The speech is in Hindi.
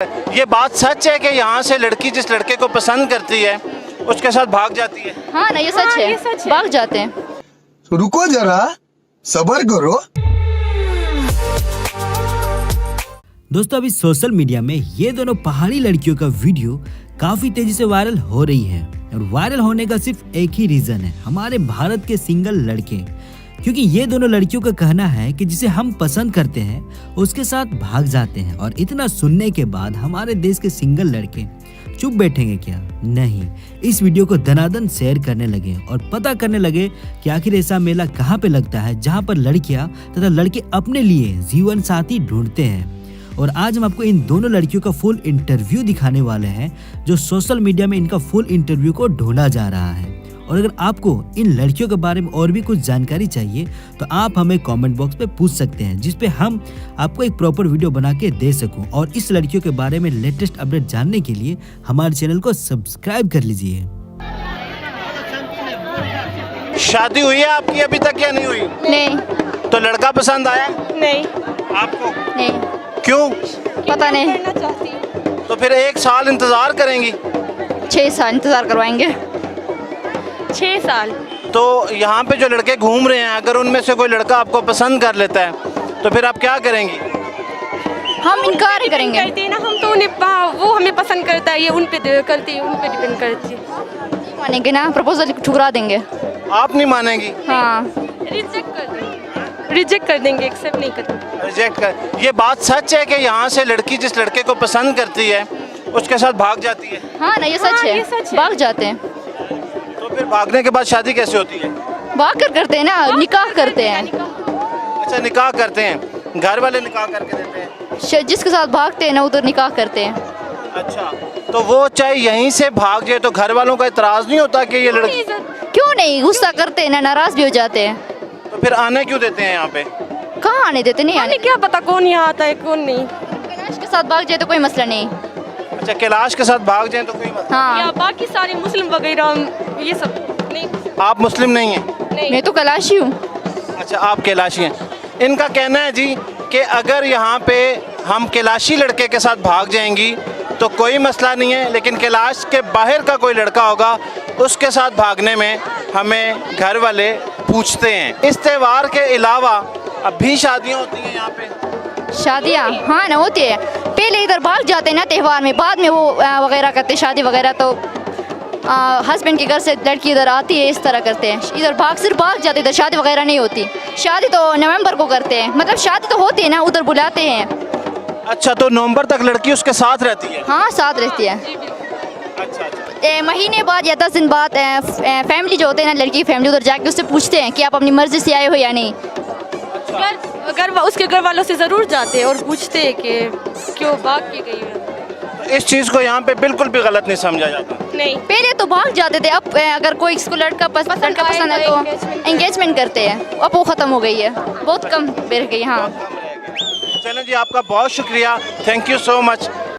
ये बात सच है कि यहाँ से लड़की जिस लड़के को पसंद करती है उसके साथ भाग जाती है? हाँ ना, ये सच है, भाग जाते हैं। तो रुको जरा, सब्र करो। दोस्तों, अभी सोशल मीडिया में ये दोनों पहाड़ी लड़कियों का वीडियो काफी तेजी से वायरल हो रही है और वायरल होने का सिर्फ एक ही रीजन है, हमारे भारत के सिंगल लड़के। क्योंकि ये दोनों लड़कियों का कहना है कि जिसे हम पसंद करते हैं उसके साथ भाग जाते हैं। और इतना सुनने के बाद हमारे देश के सिंगल लड़के चुप बैठेंगे क्या? नहीं, इस वीडियो को दनादन शेयर करने लगे और पता करने लगे कि आखिर ऐसा मेला कहाँ पे लगता है जहाँ पर लड़कियाँ तथा लड़के अपने लिए जीवन साथी ढूंढते हैं। और आज हम आपको इन दोनों लड़कियों का फुल इंटरव्यू दिखाने वाले हैं, जो सोशल मीडिया में इनका फुल इंटरव्यू को ढूंढा जा रहा है। और अगर आपको इन लड़कियों के बारे में और भी कुछ जानकारी चाहिए तो आप हमें कमेंट बॉक्स पे पूछ सकते हैं, जिस पे हम आपको एक प्रॉपर वीडियो बना के दे सकूं। और इस लड़कियों के बारे में लेटेस्ट अपडेट जानने के लिए हमारे चैनल को सब्सक्राइब कर लीजिए। शादी हुई है आपकी अभी तक या नहीं हुई? नहीं। तो लड़का पसंद आया नहीं। आपको? नहीं। क्यों? पता नहीं। करना चाहती हूँ। तो फिर 1 साल इंतजार करेंगी? 6 साल इंतजार करवाएंगे। 6 साल। तो यहाँ पे जो लड़के घूम रहे हैं, अगर उनमें से कोई लड़का आपको पसंद कर लेता है तो फिर आप क्या करेंगी? हम इनकार ही करेंगे। करते हैं ना हम, तो उन्हें वो हमें पसंद करता है, ये उन पे करती है, उन पे डिपेंड करती है। मानेंगे ना, प्रपोजल ठुकरा देंगे। आप नहीं मानेंगी? हाँ। रिजेक्ट कर देंगे, रिजेक्ट कर देंगे, एक्सेप्ट नहीं करेंगे। रिजेक्ट कर। ये बात सच है कि यहाँ से लड़की जिस लड़के को पसंद करती है उसके साथ भाग जाती है? हाँ ना, ये सच हाँ, है, ये सच है। भाग जाते हैं। तो फिर भागने के बाद शादी कैसे होती है? भाग कर करते हैं ना, निकाह करते हैं। अच्छा, निकाह करते हैं, घर वाले निकाह करके देते हैं? जिसके साथ भागते हैं ना उधर निकाह करते हैं। अच्छा, तो वो चाहे यहीं से भाग जाए तो घर वालों का इतराज नहीं होता कि ये लड़की? क्यों नहीं, गुस्सा करते हैं ना, नाराज भी हो जाते हैं। तो फिर आने क्यों देते हैं यहाँ पे? कहाँ आने देते? नहीं आने। हमें क्या पता कौन यहाँ आता है कौन नहीं। कैलाश के साथ भाग जाए तो कोई मसला नहीं। अच्छा, कैलाश के साथ भाग जाए तो कोई मत? या हाँ। बाकी सारे मुस्लिम वगैरह ये सब नहीं। आप मुस्लिम नहीं हैं? नहीं। मैं तो कैलाशी हूँ। अच्छा, आप कैलाशी हैं। इनका कहना है जी कि अगर यहाँ पे हम कैलाशी लड़के के साथ भाग जाएंगी तो कोई मसला नहीं है, लेकिन कैलाश के बाहर का कोई लड़का होगा उसके साथ भागने में हमें घर वाले पूछते हैं। इस त्यौहार के अलावा अब भी शादियाँ होती हैं यहाँ पे? शादियाँ हाँ ना होती है। पहले इधर भाग जाते हैं ना त्यौहार में, बाद में वो वगैरह करते हैं शादी वगैरह। तो हस्बैंड के घर से लड़की इधर आती है, इस तरह करते हैं। इधर सिर्फ भाग जाते, इधर शादी वगैरह नहीं होती। शादी तो नवंबर को करते हैं, मतलब शादी तो होती है ना, उधर बुलाते हैं। अच्छा, तो नवंबर तक लड़की उसके साथ रहती है? हाँ, साथ रहती है। अच्छा। महीने बाद या 10 दिन बाद फैमिली जो होते हैं ना, लड़की की फैमिली उधर जाके उससे पूछते हैं कि आप अपनी मर्जी से आए हो या नहीं। उसके घर वालों से ज़रूर जाते हैं और पूछते हैं कि क्यों भाग के गई है। इस चीज़ को यहाँ पे बिल्कुल भी गलत नहीं समझा जाता? नहीं। पहले तो भाग जाते थे, अब अगर कोई इसको लड़का पसंद है तो एंगेजमेंट करते हैं। अब वो ख़त्म हो गई है, बहुत कम रह गई। हाँ। चलें जी, आपका बहुत शुक्रिया, थैंक यू सो मच।